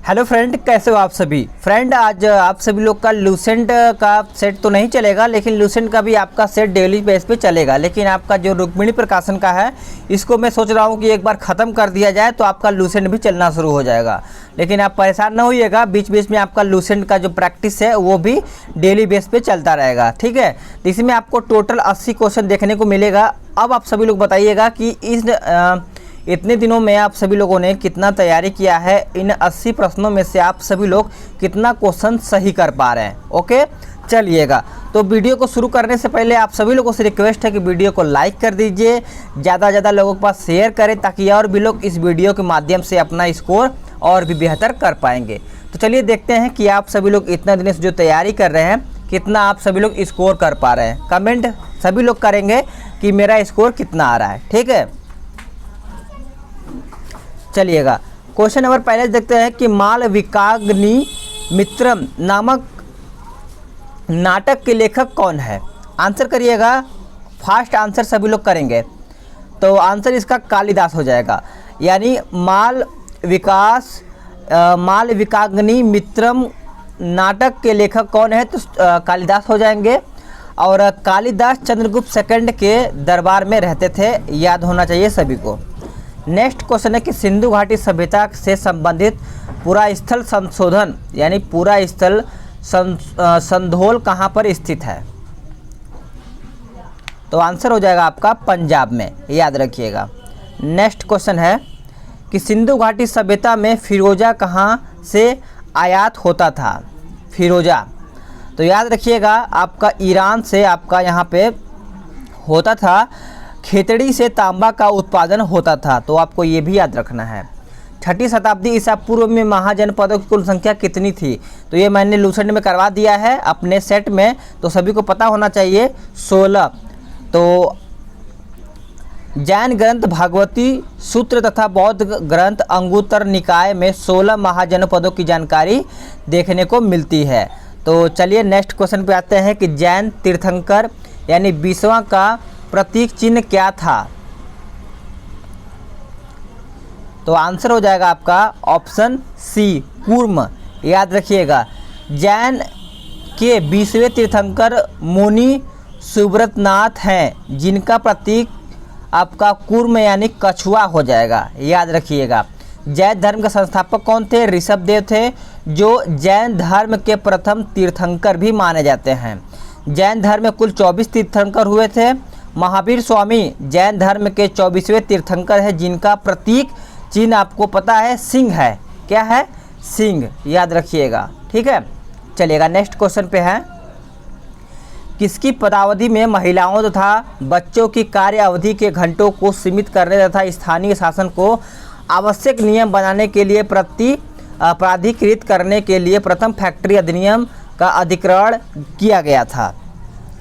Hello friend, कैसे हो आप सभी। फ्रेंड, आज आप सभी लोग का लूसेंट का सेट तो नहीं चलेगा, लेकिन लूसेंट का भी आपका सेट डेली बेस पे चलेगा। लेकिन आपका जो रुक्मिणी प्रकाशन का है, इसको मैं सोच रहा हूँ कि एक बार ख़त्म कर दिया जाए तो आपका लूसेंट भी चलना शुरू हो जाएगा। लेकिन आप परेशान ना होइएगा, बीच बीच में आपका लूसेंट का जो प्रैक्टिस है वो भी डेली बेस पे चलता रहेगा, ठीक है। तो इसमें आपको टोटल 80 क्वेश्चन देखने को मिलेगा। अब आप सभी लोग बताइएगा कि इतने दिनों में आप सभी लोगों ने कितना तैयारी किया है। इन 80 प्रश्नों में से आप सभी लोग कितना क्वेश्चन सही कर पा रहे हैं। ओके, चलिएगा। तो वीडियो को शुरू करने से पहले आप सभी लोगों से रिक्वेस्ट है कि वीडियो को लाइक कर दीजिए, ज़्यादा से ज़्यादा लोगों के पास शेयर करें, ताकि और भी लोग इस वीडियो के माध्यम से अपना स्कोर और भी बेहतर कर पाएंगे। तो चलिए देखते हैं कि आप सभी लोग इतना दिन से जो तैयारी कर रहे हैं, कितना आप सभी लोग स्कोर कर पा रहे हैं। कमेंट सभी लोग करेंगे कि मेरा स्कोर कितना आ रहा है, ठीक है। चलिएगा, क्वेश्चन नंबर पहले देखते हैं कि मालविकाग्नि मित्रम नामक नाटक के लेखक कौन है। आंसर करिएगा, फास्ट आंसर सभी लोग करेंगे तो आंसर इसका कालिदास हो जाएगा। यानी मालविकाग्नि मित्रम नाटक के लेखक कौन है, तो कालिदास हो जाएंगे। और कालिदास चंद्रगुप्त सेकंड के दरबार में रहते थे, याद होना चाहिए सभी को। नेक्स्ट क्वेश्चन है कि सिंधु घाटी सभ्यता से संबंधित पुरास्थल संशोधन यानी पुरास्थल संधोल कहाँ पर स्थित है। तो आंसर हो जाएगा आपका पंजाब में, याद रखिएगा। नेक्स्ट क्वेश्चन है कि सिंधु घाटी सभ्यता में फिरोजा कहाँ से आयात होता था। फिरोजा, तो याद रखिएगा आपका ईरान से आपका यहाँ पे होता था। खेतड़ी से तांबा का उत्पादन होता था, तो आपको ये भी याद रखना है। 6ठी शताब्दी ईसा पूर्व में महाजनपदों की कुल संख्या कितनी थी। तो ये मैंने लूसेंट में करवा दिया है अपने सेट में, तो सभी को पता होना चाहिए 16। तो जैन ग्रंथ भागवती सूत्र तथा बौद्ध ग्रंथ अंगुत्तर निकाय में 16 महाजनपदों की जानकारी देखने को मिलती है। तो चलिए नेक्स्ट क्वेश्चन पे आते हैं कि जैन तीर्थंकर यानी 20वां का प्रतीक चिन्ह क्या था। तो आंसर हो जाएगा आपका ऑप्शन सी, कूर्म। याद रखिएगा, जैन के 20वें तीर्थंकर मुनि सुब्रतनाथ हैं, जिनका प्रतीक आपका कूर्म यानी कछुआ हो जाएगा, याद रखिएगा। जैन धर्म के संस्थापक कौन थे। ऋषभदेव थे, जो जैन धर्म के प्रथम तीर्थंकर भी माने जाते हैं। जैन धर्म में कुल 24 तीर्थंकर हुए थे। महावीर स्वामी जैन धर्म के 24वें तीर्थंकर है, जिनका प्रतीक चिन्ह आपको पता है सिंह है। क्या है? सिंह, याद रखिएगा, ठीक है। चलिएगा, नेक्स्ट क्वेश्चन पे है, किसकी पदावधि में महिलाओं तथा बच्चों की कार्य अवधि के घंटों को सीमित करने तथा स्थानीय शासन को आवश्यक नियम बनाने के लिए प्राधिकृत करने के लिए प्रथम फैक्ट्री अधिनियम का अधिग्रहण किया गया था।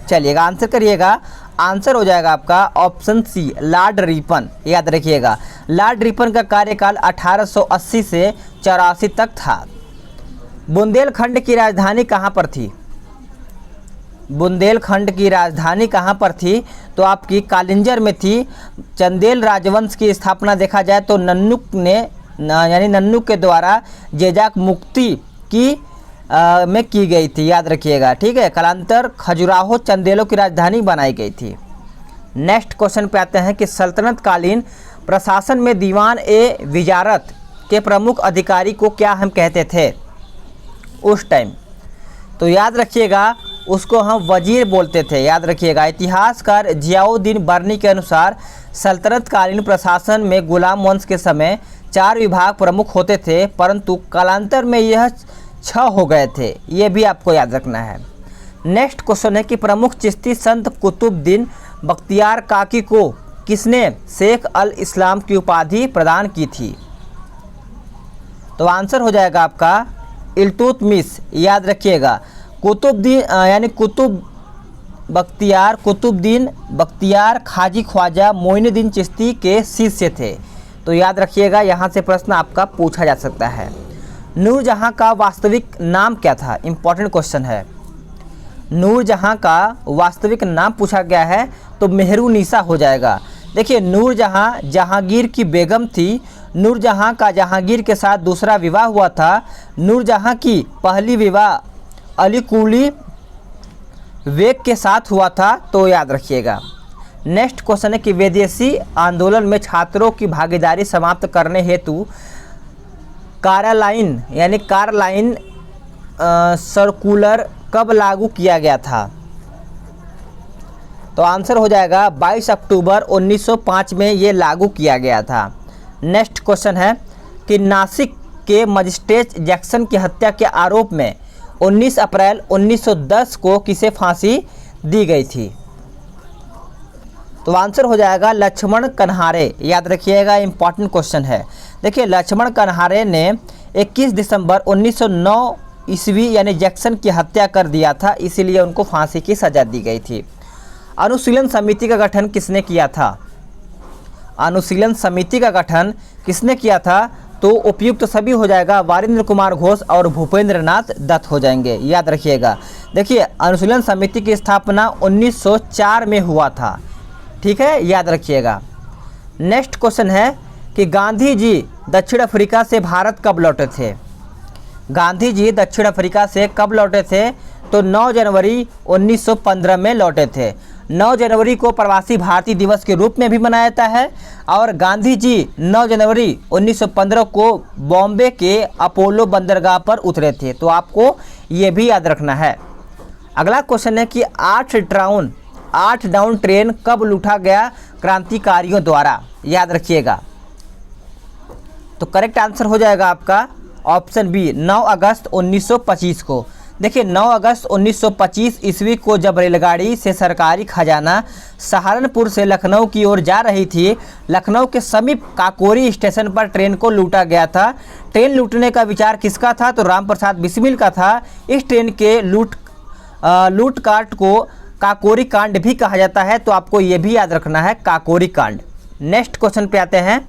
चलिएगा, आंसर करिएगा। आंसर हो जाएगा आपका ऑप्शन सी, लॉर्ड रिपन। याद रखिएगा, लॉर्ड रिपन का कार्यकाल 1880 से 84 तक था। बुंदेलखंड की राजधानी कहाँ पर थी। बुंदेलखंड की राजधानी कहाँ पर थी, तो आपकी कालिंजर में थी। चंदेल राजवंश की स्थापना देखा जाए तो नन्नुक ने यानी नन्नुक के द्वारा जेजाक मुक्ति की में की गई थी, याद रखिएगा, ठीक है। कालांतर खजुराहो चंदेलों की राजधानी बनाई गई थी। नेक्स्ट क्वेश्चन पे आते हैं कि सल्तनत कालीन प्रशासन में दीवान ए विजारत के प्रमुख अधिकारी को क्या हम कहते थे उस टाइम। तो याद रखिएगा, उसको हम वजीर बोलते थे, याद रखिएगा। इतिहासकार जियाउद्दीन बर्नी के अनुसार सल्तनत कालीन प्रशासन में गुलाम वंश के समय 4 विभाग प्रमुख होते थे, परंतु कालांतर में यह 6 हो गए थे। ये भी आपको याद रखना है। नेक्स्ट क्वेश्चन है कि प्रमुख चिश्ती संत कुतुबुद्दीन बख्तियार काकी को किसने शेख अल इस्लाम की उपाधि प्रदान की थी। तो आंसर हो जाएगा आपका इल्तुतमिश। याद रखिएगा, कुतुबुद्दीन यानी कुतुबुद्दीन बख्तियार खाजी ख्वाजा मोइनुद्दीन चिश्ती के शिष्य थे। तो याद रखिएगा, यहाँ से प्रश्न आपका पूछा जा सकता है। नूरजहाँ का वास्तविक नाम क्या था। इंपॉर्टेंट क्वेश्चन है। नूरजहाँ का वास्तविक नाम पूछा गया है तो मेहरुनिसा हो जाएगा। देखिए, नूरजहाँ जहांगीर की बेगम थी, नूरजहां का जहांगीर के साथ दूसरा विवाह हुआ था। नूरजहां की पहली विवाह अली कुली बेग के साथ हुआ था, तो याद रखिएगा। नेक्स्ट क्वेश्चन है कि विदेशी आंदोलन में छात्रों की भागीदारी समाप्त करने हेतु कार्लाइन सर्कुलर कब लागू किया गया था? तो आंसर हो जाएगा 22 अक्टूबर 1905 में ये लागू किया गया था। नेक्स्ट क्वेश्चन है कि नासिक के मजिस्ट्रेट जैक्सन की हत्या के आरोप में 19 अप्रैल 1910 को किसे फांसी दी गई थी? तो आंसर हो जाएगा लक्ष्मण कन्हारे। याद रखिएगा, इंपॉर्टेंट क्वेश्चन है। देखिए, लक्ष्मण कन्हारे ने 21 दिसंबर 1909 ईस्वी यानी जैक्सन की हत्या कर दिया था, इसीलिए उनको फांसी की सजा दी गई थी। अनुशीलन समिति का गठन किसने किया था? अनुशीलन समिति का गठन किसने किया था? तो उपयुक्त सभी हो जाएगा, वारिंद्र कुमार घोष और भूपेंद्र नाथ दत्त हो जाएंगे। याद रखिएगा। देखिए, अनुशीलन समिति की स्थापना 1904 में हुआ था। ठीक है, याद रखिएगा। नेक्स्ट क्वेश्चन है कि गांधी जी दक्षिण अफ्रीका से भारत कब लौटे थे? गांधी जी दक्षिण अफ्रीका से कब लौटे थे? तो 9 जनवरी 1915 में लौटे थे। 9 जनवरी को प्रवासी भारतीय दिवस के रूप में भी मनाया जाता है और गांधी जी 9 जनवरी 1915 को बॉम्बे के अपोलो बंदरगाह पर उतरे थे, तो आपको ये भी याद रखना है। अगला क्वेश्चन है कि 8 डाउन ट्रेन कब लूटा गया क्रांतिकारियों द्वारा? याद रखिएगा। तो करेक्ट आंसर हो जाएगा आपका ऑप्शन बी, 9 अगस्त 1925 को। देखिए, 9 अगस्त 1925 ईस्वी को जब रेलगाड़ी से सरकारी खजाना सहारनपुर से लखनऊ की ओर जा रही थी, लखनऊ के समीप काकोरी स्टेशन पर ट्रेन को लूटा गया था। ट्रेन लूटने का विचार किसका था? तो राम प्रसाद बिस्मिल का था। इस ट्रेन के लूटकाट को काकोरी कांड भी कहा जाता है, तो आपको ये भी याद रखना है, काकोरी कांड। नेक्स्ट क्वेश्चन पे आते हैं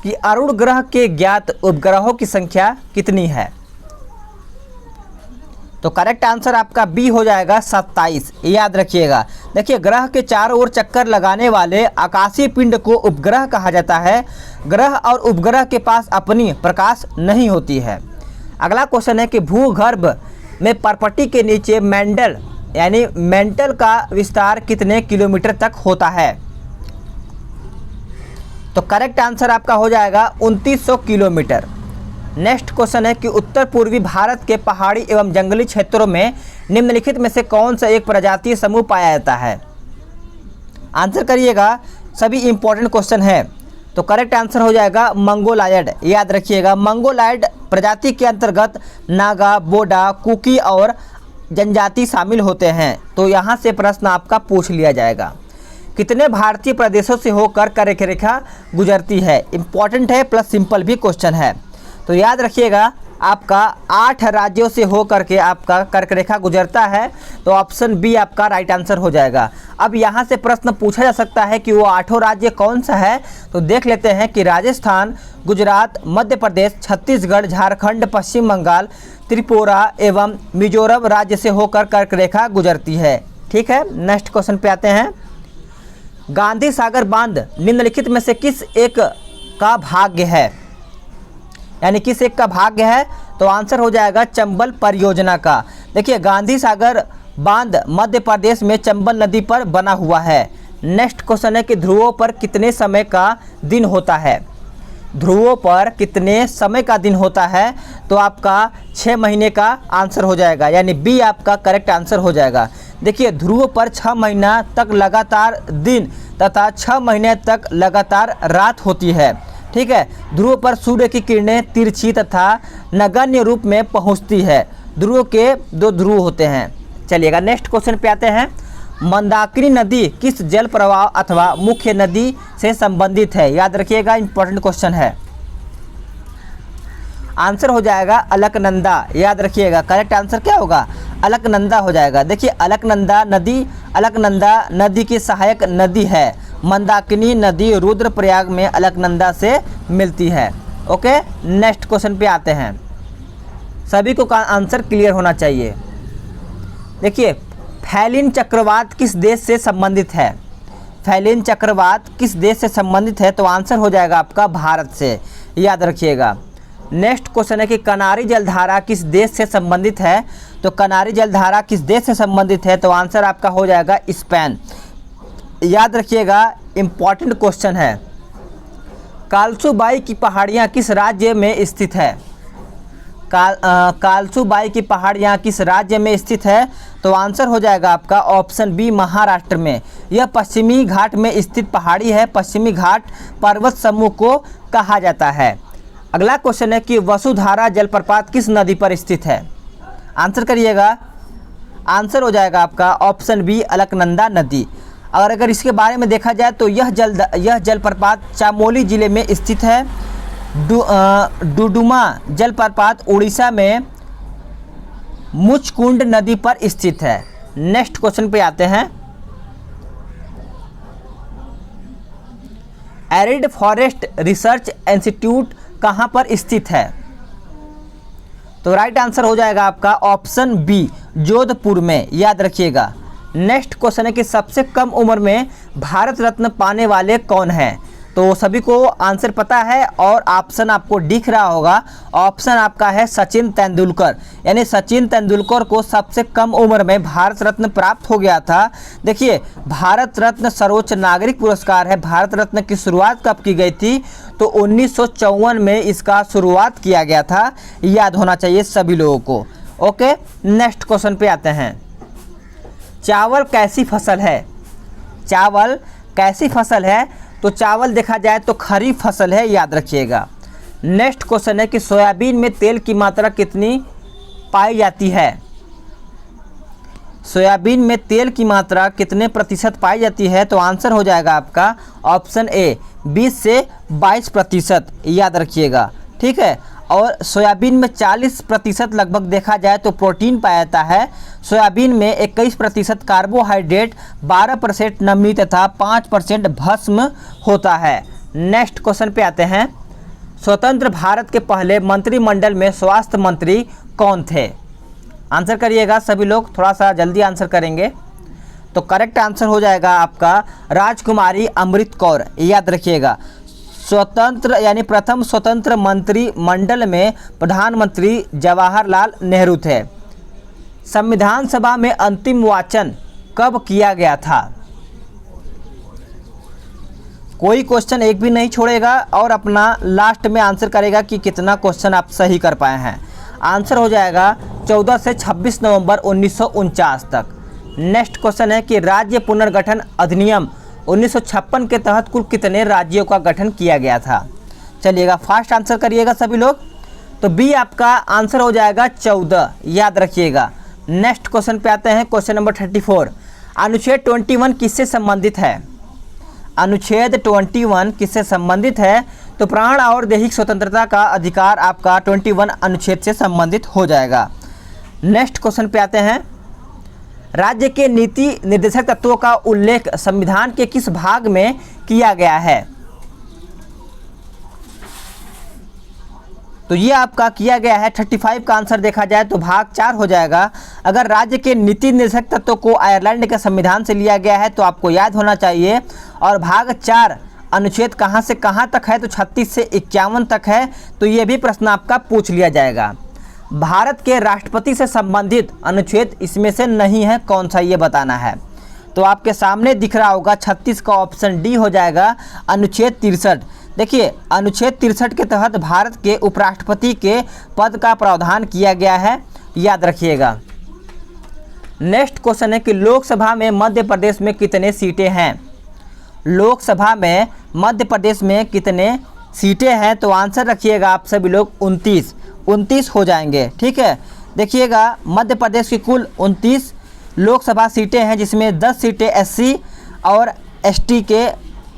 कि अरुण ग्रह के ज्ञात उपग्रहों की संख्या कितनी है? तो करेक्ट आंसर आपका बी हो जाएगा 27। याद रखिएगा। देखिए, ग्रह के चारों ओर चक्कर लगाने वाले आकाशीय पिंड को उपग्रह कहा जाता है। ग्रह और उपग्रह के पास अपनी प्रकाश नहीं होती है। अगला क्वेश्चन है कि भूगर्भ में परपटी के नीचे मेंटल का विस्तार कितने किलोमीटर तक होता है? तो करेक्ट आंसर आपका हो जाएगा 2900 किलोमीटर। नेक्स्ट क्वेश्चन है कि उत्तर पूर्वी भारत के पहाड़ी एवं जंगली क्षेत्रों में निम्नलिखित में से कौन सा एक प्रजातीय समूह पाया जाता है? आंसर करिएगा, सभी इंपॉर्टेंट क्वेश्चन है। तो करेक्ट आंसर हो जाएगा मंगोलायड। याद रखिएगा, मंगोलायड प्रजाति के अंतर्गत नागा, बोडा, कुकी और जनजाति शामिल होते हैं। तो यहाँ से प्रश्न आपका पूछ लिया जाएगा, कितने भारतीय प्रदेशों से होकर कर्क रेखा गुजरती है? इंपॉर्टेंट है, प्लस सिंपल भी क्वेश्चन है। तो याद रखिएगा, आपका 8 राज्यों से होकर के आपका कर्क रेखा गुजरता है, तो ऑप्शन बी आपका राइट आंसर हो जाएगा। अब यहाँ से प्रश्न पूछा जा सकता है कि वो 8 राज्य कौन सा है? तो देख लेते हैं कि राजस्थान, गुजरात, मध्य प्रदेश, छत्तीसगढ़, झारखंड, पश्चिम बंगाल, त्रिपुरा एवं मिजोरम राज्य से होकर कर्क रेखा गुजरती है। ठीक है, नेक्स्ट क्वेश्चन पे आते हैं। गांधी सागर बांध निम्नलिखित में से किस एक का भाग्य है? यानी किस एक का भाग्य है? तो आंसर हो जाएगा चंबल परियोजना का। देखिए, गांधी सागर बांध मध्य प्रदेश में चंबल नदी पर बना हुआ है। नेक्स्ट क्वेश्चन है कि ध्रुवों पर कितने समय का दिन होता है? ध्रुवों पर कितने समय का दिन होता है? तो आपका 6 महीने का आंसर हो जाएगा, यानी बी आपका करेक्ट आंसर हो जाएगा। देखिए, ध्रुवों पर 6 महीना तक लगातार दिन तथा 6 महीने तक लगातार रात होती है। ठीक है, ध्रुव पर सूर्य की किरणें तिरछी तथा नगण्य रूप में पहुंचती है। ध्रुव के 2 ध्रुव होते हैं। चलिएगा, नेक्स्ट क्वेश्चन पे आते हैं। मंदाकिनी नदी किस जल प्रवाह अथवा मुख्य नदी से संबंधित है? याद रखिएगा, इंपॉर्टेंट क्वेश्चन है। आंसर हो जाएगा अलकनंदा। याद रखिएगा, करेक्ट आंसर क्या होगा? अलकनंदा हो जाएगा। देखिए, अलकनंदा नदी की सहायक नदी है। मंदाकिनी नदी रुद्रप्रयाग में अलकनंदा से मिलती है। ओके, नेक्स्ट क्वेश्चन पे आते हैं। सभी को का आंसर क्लियर होना चाहिए। देखिए, फैलिन चक्रवात किस देश से संबंधित है? फैलिन चक्रवात किस देश से संबंधित है? तो आंसर हो जाएगा आपका भारत से। याद रखिएगा। नेक्स्ट क्वेश्चन है कि कनारी जलधारा किस देश से संबंधित है? तो कनारी जलधारा किस देश से संबंधित है? तो आंसर आपका हो जाएगा स्पेन। याद रखिएगा, इंपॉर्टेंट क्वेश्चन है। कालसुबाई की पहाड़ियाँ किस राज्य में स्थित है? कालसुबाई की पहाड़ियाँ किस राज्य में स्थित है? तो आंसर हो जाएगा आपका ऑप्शन बी, महाराष्ट्र में। यह पश्चिमी घाट में स्थित पहाड़ी है। पश्चिमी घाट पर्वत समूह को कहा जाता है। अगला क्वेश्चन है कि वसुधारा जलप्रपात किस नदी पर स्थित है? आंसर करिएगा। आंसर हो जाएगा आपका ऑप्शन बी, अलकनंदा नदी। और अगर इसके बारे में देखा जाए तो यह जलप्रपात चामोली जिले में स्थित है। डुडुमा जलप्रपात उड़ीसा में मुचकुंड नदी पर स्थित है। नेक्स्ट क्वेश्चन पे आते हैं। एरिड फॉरेस्ट रिसर्च इंस्टीट्यूट कहाँ पर स्थित है? तो राइट आंसर हो जाएगा आपका ऑप्शन बी, जोधपुर में। याद रखिएगा। नेक्स्ट क्वेश्चन है कि सबसे कम उम्र में भारत रत्न पाने वाले कौन हैं? तो सभी को आंसर पता है और ऑप्शन आपको दिख रहा होगा। ऑप्शन आपका है सचिन तेंदुलकर। यानी सचिन तेंदुलकर को सबसे कम उम्र में भारत रत्न प्राप्त हो गया था। देखिए, भारत रत्न सर्वोच्च नागरिक पुरस्कार है। भारत रत्न की शुरुआत कब की गई थी? तो 1954 में इसका शुरुआत किया गया था। याद होना चाहिए सभी लोगों को। ओके, नेक्स्ट क्वेश्चन पे आते हैं। चावल कैसी फसल है? चावल कैसी फसल है? तो चावल देखा जाए तो खरीफ फसल है। याद रखिएगा। नेक्स्ट क्वेश्चन है कि सोयाबीन में तेल की मात्रा कितनी पाई जाती है? सोयाबीन में तेल की मात्रा कितने प्रतिशत पाई जाती है? तो आंसर हो जाएगा आपका ऑप्शन ए, 20 से 22%। याद रखिएगा, ठीक है। और सोयाबीन में 40% लगभग देखा जाए तो प्रोटीन पाया जाता है। सोयाबीन में 21% कार्बोहाइड्रेट, 12% नमी तथा 5% भस्म होता है। नेक्स्ट क्वेश्चन पे आते हैं। स्वतंत्र भारत के पहले मंत्रिमंडल में स्वास्थ्य मंत्री कौन थे? आंसर करिएगा सभी लोग, थोड़ा सा जल्दी आंसर करेंगे। तो करेक्ट आंसर हो जाएगा आपका राजकुमारी अमृत कौर। याद रखिएगा। स्वतंत्र यानी प्रथम स्वतंत्र मंत्रिमंडल में प्रधानमंत्री जवाहरलाल नेहरू थे। संविधान सभा में अंतिम वाचन कब किया गया था? कोई क्वेश्चन एक भी नहीं छोड़ेगा और अपना लास्ट में आंसर करेगा कि कितना क्वेश्चन आप सही कर पाए हैं। आंसर हो जाएगा 14 से 26 नवंबर 1949 तक। नेक्स्ट क्वेश्चन है कि राज्य पुनर्गठन अधिनियम 1956 के तहत कुल कितने राज्यों का गठन किया गया था? चलिएगा, फास्ट आंसर करिएगा सभी लोग। तो बी आपका आंसर हो जाएगा 14। याद रखिएगा। नेक्स्ट क्वेश्चन पे आते हैं, क्वेश्चन नंबर 34। अनुच्छेद 21 किससे संबंधित है? अनुच्छेद 21 किससे संबंधित है? तो प्राण और दैहिक स्वतंत्रता का अधिकार आपका 21 अनुच्छेद से संबंधित हो जाएगा। नेक्स्ट क्वेश्चन पे आते हैं। राज्य के नीति निर्देशक तत्वों का उल्लेख संविधान के किस भाग में किया गया है? तो ये आपका किया गया है 35 का आंसर देखा जाए तो भाग 4 हो जाएगा। अगर राज्य के नीति निर्देशक तत्वों को आयरलैंड के संविधान से लिया गया है तो आपको याद होना चाहिए। और भाग 4 अनुच्छेद कहाँ से कहाँ तक है? तो 36 से 51 तक है। तो ये भी प्रश्न आपका पूछ लिया जाएगा। भारत के राष्ट्रपति से संबंधित अनुच्छेद इसमें से नहीं है, कौन सा ये बताना है। तो आपके सामने दिख रहा होगा 36 का ऑप्शन डी हो जाएगा, अनुच्छेद 63। देखिए, अनुच्छेद 63 के तहत भारत के उपराष्ट्रपति के पद का प्रावधान किया गया है। याद रखिएगा। नेक्स्ट क्वेश्चन है कि लोकसभा में मध्य प्रदेश में कितने सीटें हैं? लोकसभा में मध्य प्रदेश में कितने सीटें हैं? तो आंसर रखिएगा आप सभी लोग 29 हो जाएंगे, ठीक है। देखिएगा, मध्य प्रदेश की कुल 29 लोकसभा सीटें हैं, जिसमें 10 सीटें एससी और एसटी के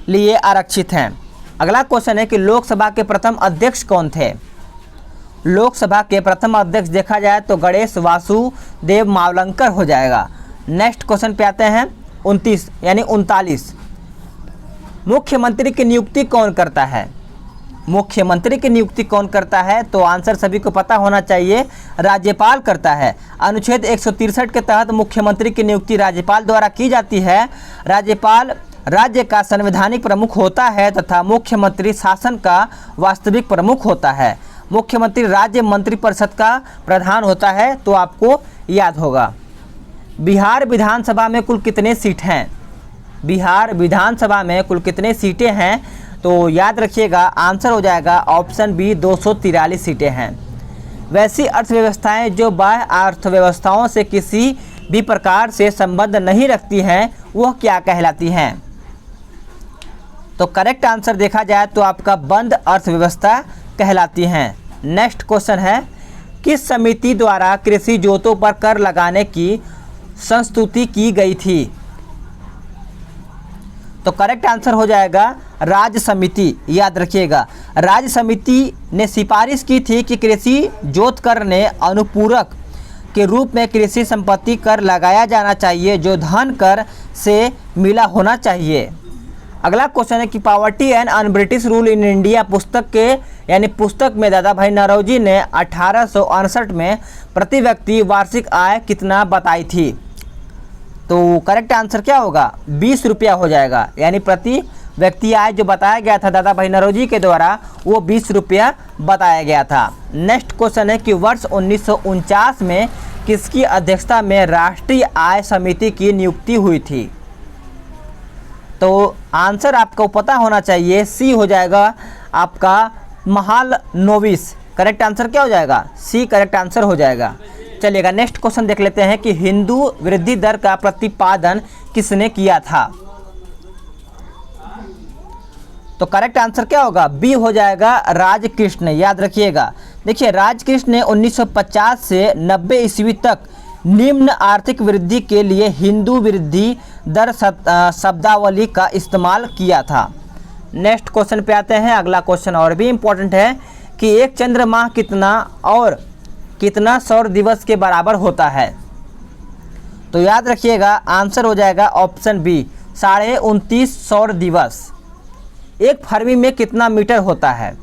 लिए आरक्षित हैं। अगला क्वेश्चन है कि लोकसभा के प्रथम अध्यक्ष कौन थे? लोकसभा के प्रथम अध्यक्ष देखा जाए तो गणेश वासुदेव मावलंकर हो जाएगा। नेक्स्ट क्वेश्चन पे आते हैं 29 यानी 39। मुख्यमंत्री की नियुक्ति कौन करता है? मुख्यमंत्री की नियुक्ति कौन करता है? तो आंसर सभी को पता होना चाहिए, राज्यपाल करता है। अनुच्छेद 163 के तहत मुख्यमंत्री की नियुक्ति राज्यपाल द्वारा की जाती है। राज्यपाल राज्य का संवैधानिक प्रमुख होता है तथा मुख्यमंत्री शासन का वास्तविक प्रमुख होता है। मुख्यमंत्री राज्य मंत्रिपरिषद का प्रधान होता है, तो आपको याद होगा। बिहार विधानसभा में कुल कितने सीट हैं? बिहार विधानसभा में कुल कितने सीटें हैं? तो याद रखिएगा, आंसर हो जाएगा ऑप्शन बी 243 सीटें हैं। वैसी अर्थव्यवस्थाएं जो बाह्य अर्थव्यवस्थाओं से किसी भी प्रकार से संबंध नहीं रखती हैं, वह क्या कहलाती हैं? तो करेक्ट आंसर देखा जाए तो आपका बंद अर्थव्यवस्था कहलाती हैं। नेक्स्ट क्वेश्चन है, किस समिति द्वारा कृषि जोतों पर कर लगाने की संस्तुति की गई थी? तो करेक्ट आंसर हो जाएगा राज्य समिति। याद रखिएगा, राज्य समिति ने सिफारिश की थी कि कृषि जोत कर ने अनुपूरक के रूप में कृषि संपत्ति कर लगाया जाना चाहिए, जो धन कर से मिला होना चाहिए। अगला क्वेश्चन है कि poverty and un British rule in India पुस्तक में दादा भाई नौरोजी ने 1868 में प्रति व्यक्ति वार्षिक आय कितना बताई थी? तो करेक्ट आंसर क्या होगा? 20 रुपया हो जाएगा। यानी प्रति व्यक्ति आय जो बताया गया था दादा भाई नौरोजी के द्वारा, वो 20 रुपया बताया गया था। नेक्स्ट क्वेश्चन है कि वर्ष 1949 में किसकी अध्यक्षता में राष्ट्रीय आय समिति की नियुक्ति हुई थी? तो आंसर आपको पता होना चाहिए, सी हो जाएगा आपका महालनोबिस। करेक्ट आंसर क्या हो जाएगा? सी करेक्ट आंसर हो जाएगा। चलिएगा नेक्स्ट क्वेश्चन देख लेते हैं कि हिंदू वृद्धि दर का प्रतिपादन किसने किया था? तो करेक्ट आंसर क्या होगा? बी हो जाएगा राजकृष्ण। याद रखिएगा, देखिए राजकृष्ण ने 1950 से 90 ईस्वी तक निम्न आर्थिक वृद्धि के लिए हिंदू वृद्धि दर शब्दावली का इस्तेमाल किया था। नेक्स्ट क्वेश्चन पे आते हैं। अगला क्वेश्चन और भी इम्पोर्टेंट है कि एक चंद्रमाह कितना सौर दिवस के बराबर होता है? तो याद रखिएगा, आंसर हो जाएगा ऑप्शन बी 29.5 सौर दिवस। एक फर्मी में कितना मीटर होता है?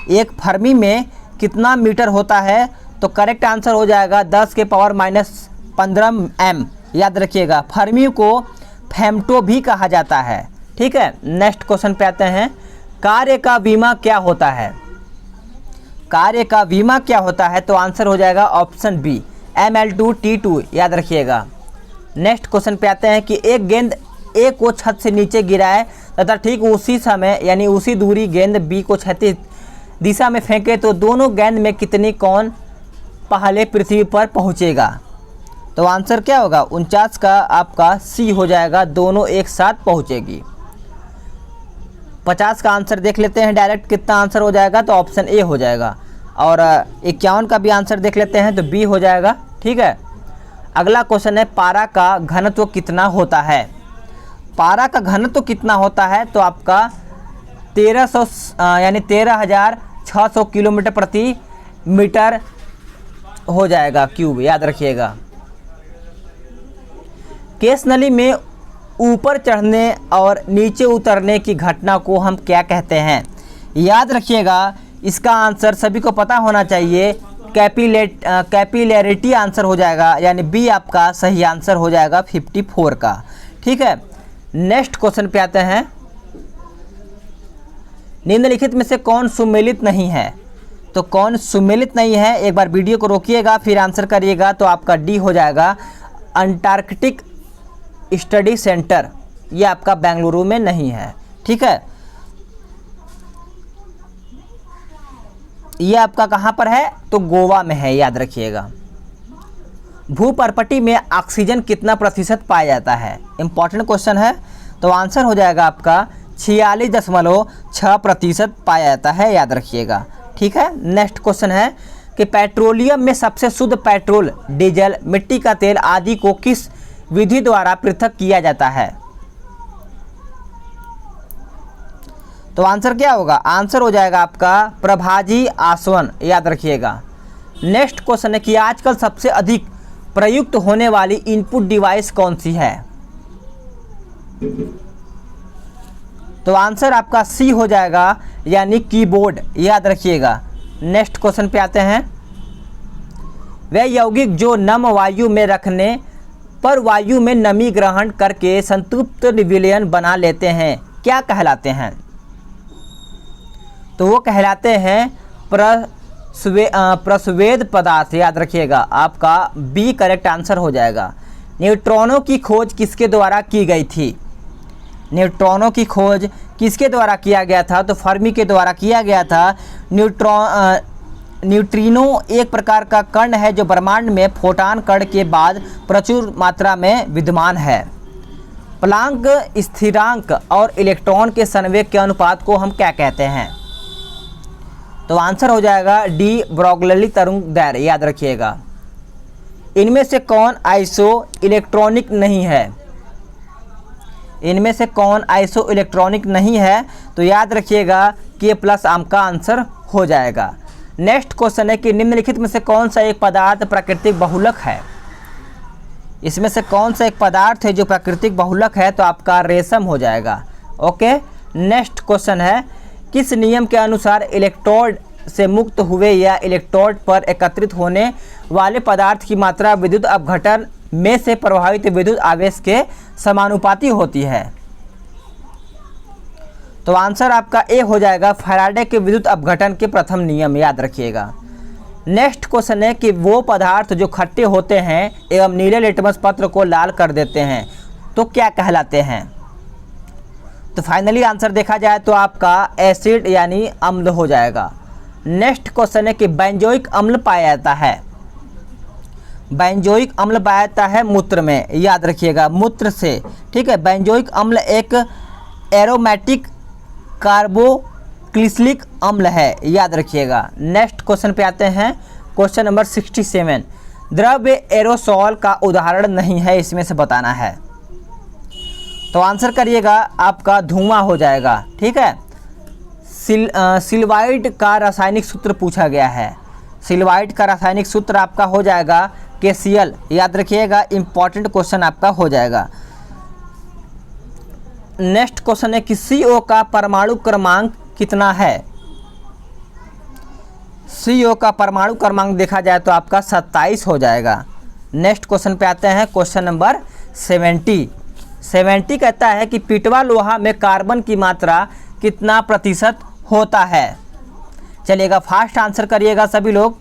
एक फर्मी में कितना मीटर होता है? तो करेक्ट आंसर हो जाएगा 10 के पावर -15 m। याद रखिएगा, फर्मी को फेम्टो भी कहा जाता है। ठीक है, नेक्स्ट क्वेश्चन पे आते हैं। कार्य का बीमा क्या होता है? कार्य का बीमा क्या होता है? तो आंसर हो जाएगा ऑप्शन बी ML2T2। याद रखिएगा। नेक्स्ट क्वेश्चन पे आते हैं कि एक गेंद ए को छत से नीचे गिराए तथा ठीक उसी समय यानी उसी दूरी गेंद बी को क्षैतिज दिशा में फेंके तो दोनों गेंद में कितनी कौन पहले पृथ्वी पर पहुंचेगा? तो आंसर क्या होगा? 49 का आपका सी हो जाएगा, दोनों एक साथ पहुंचेगी। 50 का आंसर देख लेते हैं डायरेक्ट, कितना आंसर हो जाएगा? तो ऑप्शन ए हो जाएगा। और 51 का भी आंसर देख लेते हैं, तो बी हो जाएगा। ठीक है, अगला क्वेश्चन है पारा का घनत्व कितना होता है? पारा का घनत्व कितना होता है? तो आपका 13,600 किलोमीटर प्रति मीटर हो जाएगा क्यूब। याद रखिएगा। केस नली में ऊपर चढ़ने और नीचे उतरने की घटना को हम क्या कहते हैं? याद रखिएगा, इसका आंसर सभी को पता होना चाहिए, कैपिलैरिटी आंसर हो जाएगा। यानी बी आपका सही आंसर हो जाएगा 54 का। ठीक है, नेक्स्ट क्वेश्चन पे आते हैं। निम्नलिखित में से कौन सुमेलित नहीं है? तो कौन सुमेलित नहीं है? एक बार वीडियो को रोकिएगा फिर आंसर करिएगा। तो आपका डी हो जाएगा अंटार्कटिक स्टडी सेंटर। ये आपका बेंगलुरु में नहीं है। ठीक है, ये आपका कहाँ पर है? तो गोवा में है। याद रखिएगा। भूपर्पटी में ऑक्सीजन कितना प्रतिशत पाया जाता है? इंपॉर्टेंट क्वेश्चन है। तो आंसर हो जाएगा आपका 46.6% पाया जाता है। याद रखिएगा। ठीक है, नेक्स्ट क्वेश्चन है कि पेट्रोलियम में सबसे शुद्ध पेट्रोल, डीजल, मिट्टी का तेल आदि को किस विधि द्वारा पृथक किया जाता है? तो आंसर क्या होगा? आंसर हो जाएगा आपका प्रभाजी आसवन। याद रखिएगा। नेक्स्ट क्वेश्चन है कि आजकल सबसे अधिक प्रयुक्त होने वाली इनपुट डिवाइस कौन सी है? तो आंसर आपका सी हो जाएगा, यानी कीबोर्ड। याद रखिएगा। नेक्स्ट क्वेश्चन पे आते हैं। वह यौगिक जो नम वायु में रखने पर वायु में नमी ग्रहण करके संतृप्त विलयन बना लेते हैं, क्या कहलाते हैं? तो वो कहलाते हैं प्रस्वेद पदार्थ। याद रखिएगा, आपका बी करेक्ट आंसर हो जाएगा। न्यूट्रॉनों की खोज किसके द्वारा की गई थी? न्यूट्रॉनों की खोज किसके द्वारा किया गया था? तो फर्मी के द्वारा किया गया था। न्यूट्रिनो एक प्रकार का कण है जो ब्रह्मांड में फोटॉन कण के बाद प्रचुर मात्रा में विद्यमान है। प्लांक स्थिरांक और इलेक्ट्रॉन के संवेग के अनुपात को हम क्या कहते हैं? तो आंसर हो जाएगा डी, ब्रोगली तरंग दैर्घ्य। याद रखिएगा। इनमें से कौन आइसो इलेक्ट्रॉनिक नहीं है? इनमें से कौन आइसो इलेक्ट्रॉनिक नहीं है? तो याद रखिएगा कि प्लस आपका आंसर हो जाएगा। नेक्स्ट क्वेश्चन है कि निम्नलिखित में से कौन सा एक पदार्थ प्राकृतिक बहुलक है? इसमें से कौन सा एक पदार्थ है जो प्राकृतिक बहुलक है? तो आपका रेशम हो जाएगा। ओके, नेक्स्ट क्वेश्चन है किस नियम के अनुसार इलेक्ट्रोड से मुक्त हुए या इलेक्ट्रोड पर एकत्रित होने वाले पदार्थ की मात्रा विद्युत अपघटन में से प्रभावित विद्युत आवेश के समानुपाती होती है? तो आंसर आपका ए हो जाएगा, फैराडे के विद्युत अपघटन के प्रथम नियम। याद रखिएगा। नेक्स्ट क्वेश्चन है कि वो पदार्थ जो खट्टे होते हैं एवं नीले लिटमस पत्र को लाल कर देते हैं तो क्या कहलाते हैं? तो फाइनली आंसर देखा जाए तो आपका एसिड यानी अम्ल हो जाएगा। नेक्स्ट क्वेश्चन है कि बेंजोइक अम्ल पाया जाता है। बेंजोइक अम्ल पाया जाता है मूत्र में। याद रखिएगा, मूत्र से। ठीक है, बेंजोइक अम्ल एक एरोमेटिक कार्बोक्सिलिक अम्ल है। याद रखिएगा। नेक्स्ट क्वेश्चन पे आते हैं, क्वेश्चन नंबर 67। द्रव्य एरोसोल का उदाहरण नहीं है, इसमें से बताना है। तो आंसर करिएगा, आपका धुआं हो जाएगा। ठीक है, सिल्वाइड का रासायनिक सूत्र पूछा गया है। सिल्वाइड का रासायनिक सूत्र आपका हो जाएगा KCl। याद रखिएगा, इंपॉर्टेंट क्वेश्चन आपका हो जाएगा। नेक्स्ट क्वेश्चन है कि CO का परमाणु क्रमांक कितना है? CO का परमाणु क्रमांक देखा जाए तो आपका 27 हो जाएगा। नेक्स्ट क्वेश्चन पे आते हैं, क्वेश्चन नंबर 70 कहता है कि पिटवा लोहा में कार्बन की मात्रा कितना प्रतिशत होता है? चलिएगा, फास्ट आंसर करिएगा सभी लोग।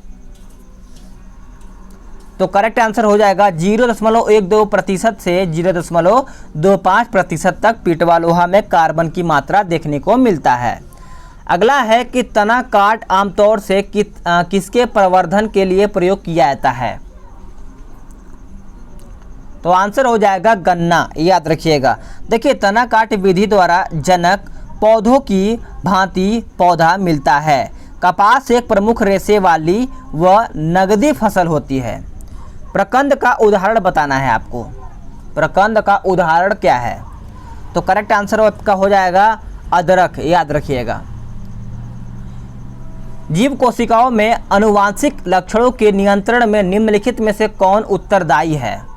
तो करेक्ट आंसर हो जाएगा 0.12% से 0.25% तक पिटवा लोहा में कार्बन की मात्रा देखने को मिलता है। अगला है कि तना काट आमतौर से किसके प्रवर्धन के लिए प्रयोग किया जाता है? तो आंसर हो जाएगा गन्ना। याद रखिएगा। देखिए, तना काट विधि द्वारा जनक पौधों की भांति पौधा मिलता है। कपास एक प्रमुख रेशे वाली व नगदी फसल होती है। प्रकंद का उदाहरण बताना है आपको। प्रकंद का उदाहरण क्या है? तो करेक्ट आंसर आपका हो जाएगा अदरक। याद रखिएगा। जीव कोशिकाओं में आनुवांशिक लक्षणों के नियंत्रण में निम्नलिखित में से कौन उत्तरदायी है?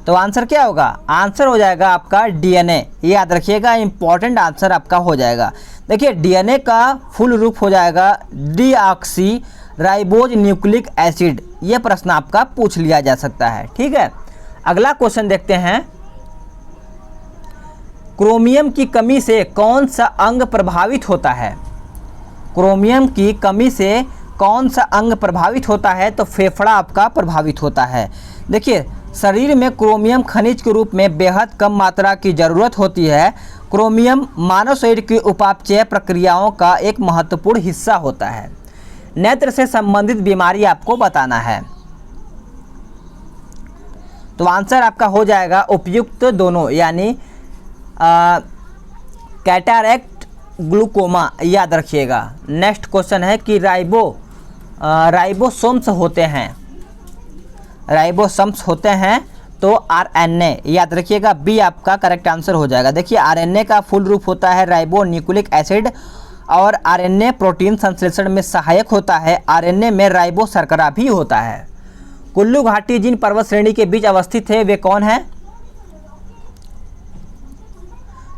तो आंसर क्या होगा? आंसर हो जाएगा आपका DNA। याद रखिएगा, इंपॉर्टेंट आंसर आपका हो जाएगा। देखिए, DNA का फुल रूप हो जाएगा डीऑक्सी राइबोज न्यूक्लिक एसिड। यह प्रश्न आपका पूछ लिया जा सकता है। ठीक है, अगला क्वेश्चन देखते हैं। क्रोमियम की कमी से कौन सा अंग प्रभावित होता है? क्रोमियम की कमी से कौन सा अंग प्रभावित होता है? तो फेफड़ा आपका प्रभावित होता है। देखिए, शरीर में क्रोमियम खनिज के रूप में बेहद कम मात्रा की ज़रूरत होती है। क्रोमियम मानव शरीर की उपापचय प्रक्रियाओं का एक महत्वपूर्ण हिस्सा होता है। नेत्र से संबंधित बीमारी आपको बताना है। तो आंसर आपका हो जाएगा उपयुक्त दोनों, यानी कैटरैक्ट, ग्लूकोमा। याद रखिएगा। नेक्स्ट क्वेश्चन है कि राइबोसोम्स होते हैं। राइबोसोम्स होते हैं तो RNA। याद रखिएगा, बी आपका करेक्ट आंसर हो जाएगा। देखिए, RNA का फुल रूप होता है राइबो न्यूक्लिक एसिड और RNA प्रोटीन संश्लेषण में सहायक होता है। RNA में राइबो शर्करा भी होता है। कुल्लू घाटी जिन पर्वत श्रेणी के बीच अवस्थित है वे कौन है?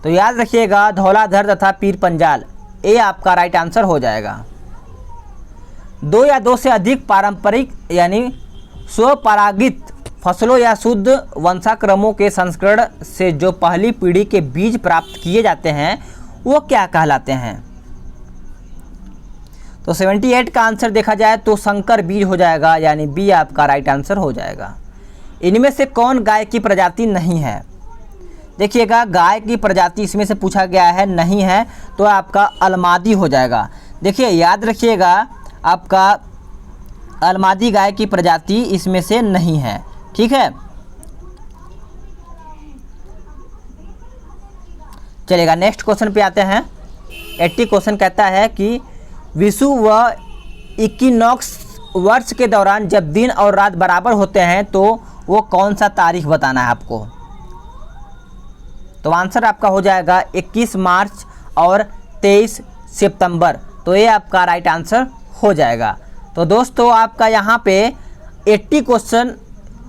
तो याद रखिएगा, धौलाधर तथा पीर पंजाल। ए आपका राइट आंसर हो जाएगा। 2 या 2 से अधिक पारंपरिक यानी स्वपरागित फसलों या शुद्ध वंशाक्रमों के संस्करण से जो पहली पीढ़ी के बीज प्राप्त किए जाते हैं वो क्या कहलाते हैं? तो 78 का आंसर देखा जाए तो संकर बीज हो जाएगा, यानी बी आपका राइट आंसर हो जाएगा। इनमें से कौन गाय की प्रजाति नहीं है? देखिएगा, गाय की प्रजाति इसमें से पूछा गया है, नहीं है, तो आपका अलमादी हो जाएगा। देखिए याद रखिएगा, आपका अलमादी गाय की प्रजाति इसमें से नहीं है, ठीक है। चलेगा, नेक्स्ट क्वेश्चन पे आते हैं। 80 क्वेश्चन कहता है कि विषु व इक्विनॉक्स वर्ष के दौरान जब दिन और रात बराबर होते हैं तो वो कौन सा तारीख बताना है आपको? तो आंसर आपका हो जाएगा 21 मार्च और 23 सितंबर। तो ये आपका राइट आंसर हो जाएगा। तो दोस्तों आपका यहाँ पे 80 क्वेश्चन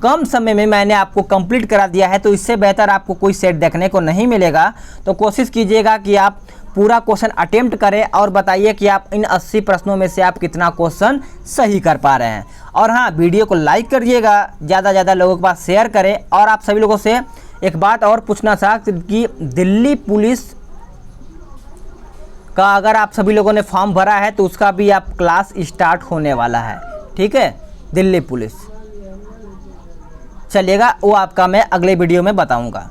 कम समय में मैंने आपको कंप्लीट करा दिया है, तो इससे बेहतर आपको कोई सेट देखने को नहीं मिलेगा। तो कोशिश कीजिएगा कि आप पूरा क्वेश्चन अटेम्प्ट करें और बताइए कि आप इन 80 प्रश्नों में से आप कितना क्वेश्चन सही कर पा रहे हैं। और हाँ, वीडियो को लाइक करिएगा, ज़्यादा से ज़्यादा लोगों के पास शेयर करें। और आप सभी लोगों से एक बात और पूछना चाहता कि दिल्ली पुलिस का अगर आप सभी लोगों ने फॉर्म भरा है तो उसका भी आप क्लास स्टार्ट होने वाला है, ठीक है, दिल्ली पुलिस। चलिएगा, वो आपका मैं अगले वीडियो में बताऊंगा।